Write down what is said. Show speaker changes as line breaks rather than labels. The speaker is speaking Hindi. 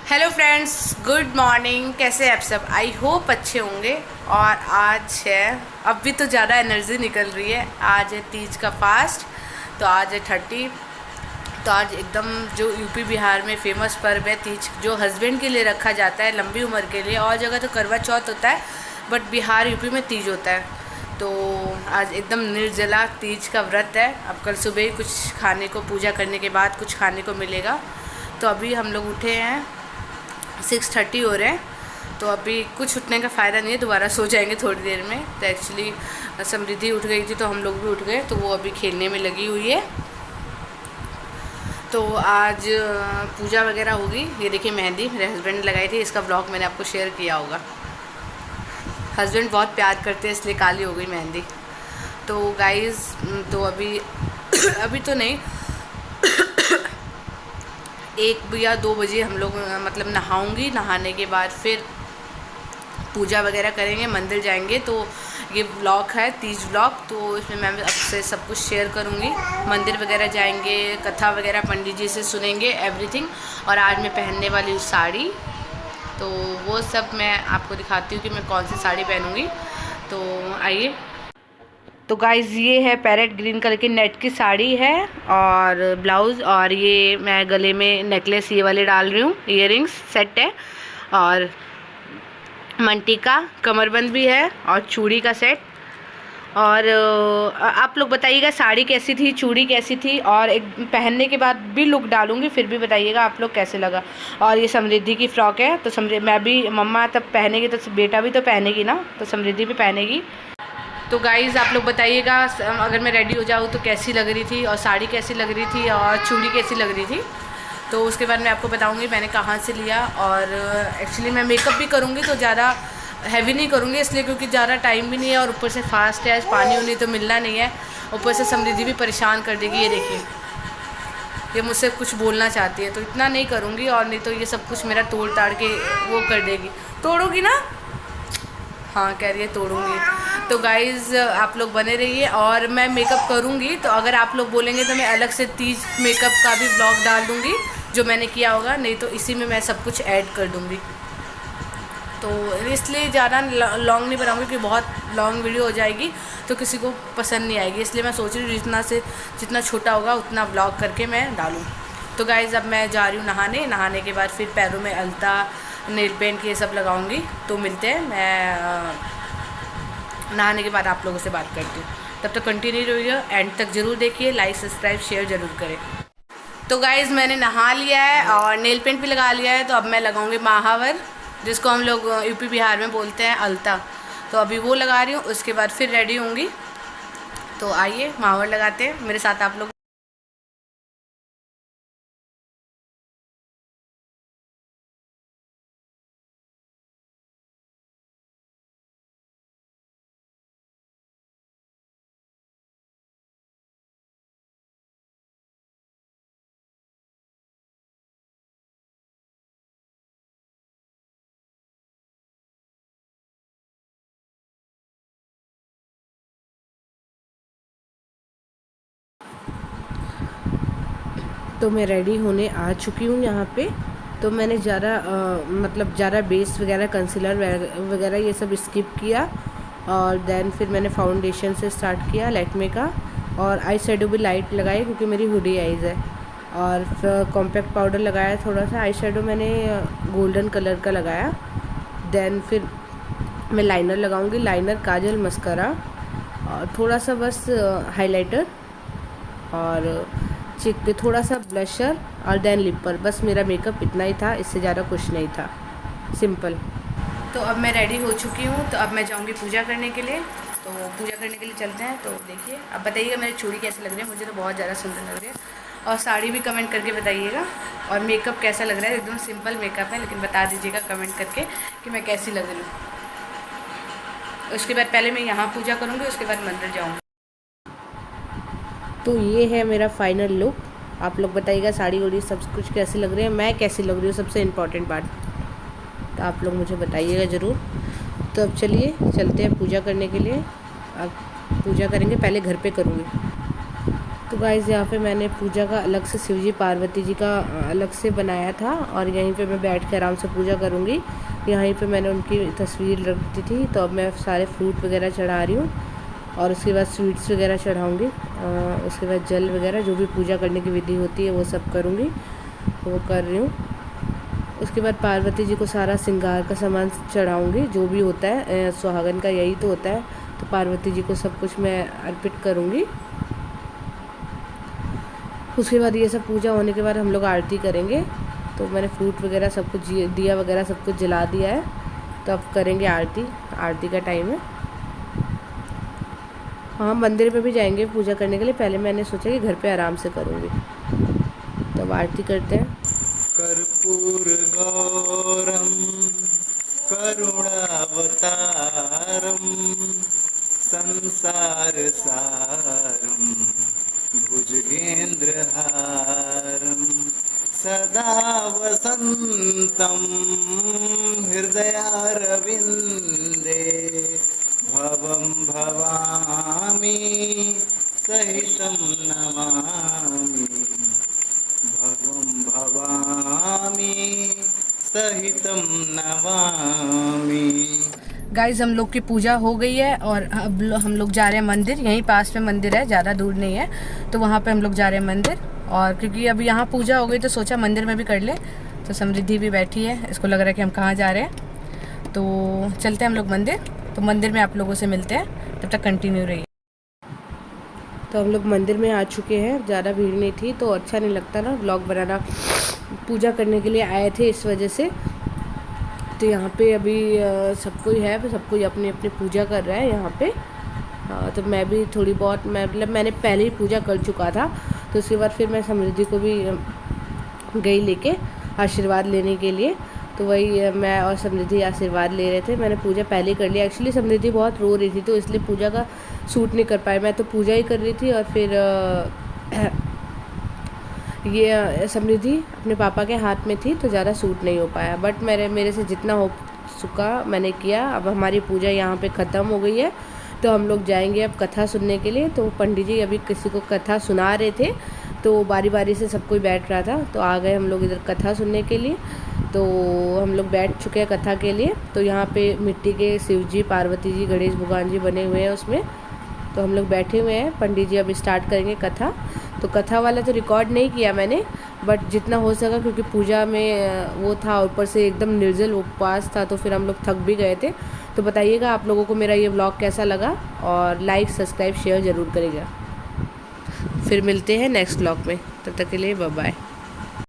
Hello friends, good morning. कैसे हैं आप सब? आई होप अच्छे होंगे। और आज है, अब भी तो ज़्यादा एनर्जी निकल रही है। आज है तीज का फास्ट। तो आज है 30। तो आज एकदम जो यूपी बिहार में फेमस पर्व है तीज, जो हस्बैंड के लिए रखा जाता है लंबी उम्र के लिए। और जगह तो करवा चौथ होता है, बट बिहार यूपी में तीज होता है। तो आज एकदम निर्जला तीज का व्रत है। अब कल सुबह ही कुछ खाने को, पूजा करने के बाद कुछ खाने को मिलेगा। तो अभी हम लोग उठे हैं, 6:30 हो रहे हैं। तो अभी कुछ उठने का फ़ायदा नहीं है, दोबारा सो जाएंगे थोड़ी देर में। तो एक्चुअली समृद्धि उठ गई थी तो हम लोग भी उठ गए, तो वो अभी खेलने में लगी हुई है। तो आज पूजा वगैरह होगी। ये देखिए मेहंदी मेरे हस्बैंड ने लगाई थी, इसका ब्लॉग मैंने आपको शेयर किया होगा। हस्बैंड बहुत प्यार करते हैं इसलिए काली हो गई मेहंदी। तो गाइज़, तो अभी अभी तो नहीं, 1 या 2 बजे हम लोग मतलब नहाऊंगी। नहाने के बाद फिर पूजा वगैरह करेंगे, मंदिर जाएंगे। तो ये ब्लॉग है तीज ब्लॉग, तो इसमें मैं आपसे सब कुछ शेयर करूँगी। मंदिर वगैरह जाएंगे, कथा वगैरह पंडित जी से सुनेंगे, एवरीथिंग। और आज मैं पहनने वाली हूँ साड़ी, तो वो सब मैं आपको दिखाती हूँ कि मैं कौन सी साड़ी पहनूँगी। तो आइए। तो गाइज़, ये है पैरेट ग्रीन कलर की नेट की साड़ी है और ब्लाउज़। और ये मैं गले में नेकलेस ये वाले डाल रही हूँ, इयररिंग्स सेट है। और मंटी का कमरबंद भी है और चूड़ी का सेट। और आप लोग बताइएगा साड़ी कैसी थी, चूड़ी कैसी थी। और एक पहनने के बाद भी लुक डालूंगी, फिर भी बताइएगा आप लोग कैसे लगा। और ये समृद्धि की फ़्रॉक है, तो मैं भी, मम्मा तब पहनेगी तो बेटा भी तो पहनेगी ना, तो समृद्धि भी पहनेगी। तो गाइज़, आप लोग बताइएगा अगर मैं रेडी हो जाऊँ तो कैसी लग रही थी, और साड़ी कैसी लग रही थी, और चूड़ी कैसी लग रही थी। तो उसके बाद मैं आपको बताऊँगी मैंने कहाँ से लिया। और एक्चुअली मैं मेकअप भी करूँगी तो ज़्यादा हैवी नहीं करूँगी, इसलिए क्योंकि ज़्यादा टाइम भी नहीं है और ऊपर से फास्ट है, आज पानी उनी तो मिलना नहीं है। ऊपर से समृद्धि भी परेशान कर देगी। ये देखिए, ये मुझसे कुछ बोलना चाहती है, तो इतना नहीं करूँगी। और नहीं तो ये सब कुछ मेरा तोड़ ताड़ के वो कर देगी। तोड़ोगी ना? हाँ, कह रही है तोड़ूंगी। तो गाइज़, आप लोग बने रहिए। और मैं मेकअप करूँगी, तो अगर आप लोग बोलेंगे तो मैं अलग से तीज मेकअप का भी ब्लॉग डाल दूँगी जो मैंने किया होगा। नहीं तो इसी में मैं सब कुछ ऐड कर दूँगी। तो इसलिए ज़्यादा लॉन्ग नहीं बनाऊँगी क्योंकि बहुत लॉन्ग वीडियो हो जाएगी तो किसी को पसंद नहीं आएगी। इसलिए मैं सोच रही हूँ जितना छोटा होगा उतना ब्लॉग करके मैं डालूँ। तो गाइज़, अब मैं जा रही हूँ नहाने के बाद फिर पैरों में अलता, नेल पेंट ये सब लगाऊंगी। तो मिलते हैं, मैं नहाने के बाद आप लोगों से बात करती हूँ। तब तक कंटिन्यू रहिए, एंड तक ज़रूर देखिए, लाइक सब्सक्राइब शेयर ज़रूर करें। तो गाइज़, मैंने नहा लिया है और नेल पेंट भी लगा लिया है। तो अब मैं लगाऊंगी महावर, जिसको हम लोग यूपी बिहार में बोलते हैं अलता। तो अभी वो लगा रही हूँ, उसके बाद फिर रेडी होंगी। तो आइए महावर लगाते हैं मेरे साथ आप लोग। तो मैं रेडी होने आ चुकी हूँ यहाँ पे। तो मैंने ज़्यादा मतलब ज़्यादा बेस वगैरह, कंसीलर वगैरह ये सब स्किप किया। और देन फिर मैंने फाउंडेशन से स्टार्ट किया, लैक्मे का। और आई शेडो भी लाइट लगाई क्योंकि मेरी हुडी आइज़ है। और फिर कॉम्पैक्ट पाउडर लगाया थोड़ा सा। आई शेडो मैंने गोल्डन कलर का लगाया। देन फिर मैं लाइनर लगाऊंगी, लाइनर, काजल, मस्करा और थोड़ा सा बस हाइलाइटर और चिक पे थोड़ा सा ब्लशर और देन लिप पर। बस मेरा मेकअप इतना ही था, इससे ज़्यादा कुछ नहीं था, सिंपल। तो अब मैं रेडी हो चुकी हूँ, तो अब मैं जाऊँगी पूजा करने के लिए। तो पूजा करने के लिए चलते हैं। तो देखिए, अब बताइएगा मेरी चूड़ी कैसी लग रही है। मुझे तो बहुत ज़्यादा सुंदर लग रही है। और साड़ी भी कमेंट करके बताइएगा। और मेकअप कैसा लग रहा है, एकदम सिंपल मेकअप है, लेकिन बता दीजिएगा कमेंट करके कि मैं कैसी लग रही हूँ। उसके बाद पहले मैं यहाँ पूजा करूँगी, उसके बाद मंदिर जाऊँगी। तो ये है मेरा फाइनल लुक। आप लोग बताइएगा साड़ी वाड़ी सब कुछ कैसी लग रही है, मैं कैसी लग रही हूँ, सबसे इम्पॉर्टेंट बात। तो आप लोग मुझे बताइएगा ज़रूर। तो अब चलिए चलते हैं पूजा करने के लिए। अब पूजा करेंगे, पहले घर पे करूँगी। तो गाइस यहाँ पे मैंने पूजा का अलग से शिव जी पार्वती जी का अलग से बनाया था और यहीं पे मैं बैठ के आराम से पूजा करूँगी। यहीं पे मैंने उनकी तस्वीर रख दी थी, तो अब मैं सारे फ्रूट वगैरह चढ़ा रही हूँ और उसके बाद स्वीट्स वगैरह चढ़ाऊँगी। उसके बाद जल वगैरह जो भी पूजा करने की विधि होती है वो सब करूँगी, वो कर रही हूँ। उसके बाद पार्वती जी को सारा श्रृंगार का सामान चढ़ाऊँगी, जो भी होता है सुहागन का यही तो होता है। तो पार्वती जी को सब कुछ मैं अर्पित करूँगी। उसके बाद ये सब पूजा होने के बाद हम लोग आरती करेंगे। तो मैंने फ्रूट वगैरह सब कुछ दिया वगैरह सब कुछ जला दिया है, तो अब करेंगे आरती। आरती का टाइम है। हाँ, मंदिर में भी जाएंगे पूजा करने के लिए, पहले मैंने सोचा कि घर पे आराम से करूँगी। तो अब आरती करते हैं।
कर्पूर गौरम करुणावतारम संसार सारम भुजगेन्द्रहारम सदा वसन्तं हृदयारविन्दे भवं भवामि सहितं नमामि भवं भवामि सहितं नमामि।
गाइज हम लोग की पूजा हो गई है और अब हम लोग जा रहे हैं मंदिर। यहीं पास में मंदिर है, ज़्यादा दूर नहीं है, तो वहाँ पे हम लोग जा रहे हैं मंदिर। और क्योंकि अभी यहाँ पूजा हो गई तो सोचा मंदिर में भी कर ले। तो समृद्धि भी बैठी है, इसको लग रहा है कि हम कहाँ जा रहे हैं, तो चलते हैं हम लोग मंदिर। तो मंदिर में आप लोगों से मिलते हैं, तब तक कंटिन्यू रहिए। तो हम लोग मंदिर में आ चुके हैं, ज़्यादा भीड़ नहीं थी तो अच्छा नहीं लगता ना व्लॉग बनाना। पूजा करने के लिए आए थे इस वजह से। तो यहाँ पे अभी सब कोई है, सब कोई अपनी अपनी पूजा कर रहा है यहाँ पे। तो मैं भी थोड़ी बहुत, मैंने पहले ही पूजा कर चुका था। तो उसके बाद फिर मैं समृद्धि को भी गई लेके आशीर्वाद लेने के लिए। तो वही मैं और समृद्धि आशीर्वाद ले रहे थे। मैंने पूजा पहले ही कर लिया। एक्चुअली समृद्धि बहुत रो रही थी तो इसलिए पूजा का सूट नहीं कर पाए। मैं तो पूजा ही कर रही थी और फिर ये समृद्धि अपने पापा के हाथ में थी तो ज़्यादा सूट नहीं हो पाया। बट मेरे से जितना हो सका मैंने किया। अब हमारी पूजा यहाँ पे ख़त्म हो गई है, तो हम लोग जाएंगे अब कथा सुनने के लिए। तो पंडित जी अभी किसी को कथा सुना रहे थे, तो बारी बारी से सब कोई बैठ रहा था, तो आ गए हम लोग इधर कथा सुनने के लिए। तो हम लोग बैठ चुके हैं कथा के लिए। तो यहाँ पे मिट्टी के शिव जी, पार्वती जी, गणेश भगवान जी बने हुए हैं उसमें। तो हम लोग बैठे हुए हैं। पंडित जी अब स्टार्ट करेंगे कथा। तो कथा वाला तो रिकॉर्ड नहीं किया मैंने, बट जितना हो सका, क्योंकि पूजा में वो था, ऊपर से एकदम निर्जल उपवास था, तो फिर हम लोग थक भी गए थे। तो बताइएगा आप लोगों को मेरा ये व्लॉग कैसा लगा, और लाइक सब्सक्राइब शेयर ज़रूर करिएगा। फिर मिलते हैं नेक्स्ट व्लॉग में, तब तक के लिए बाय बाय।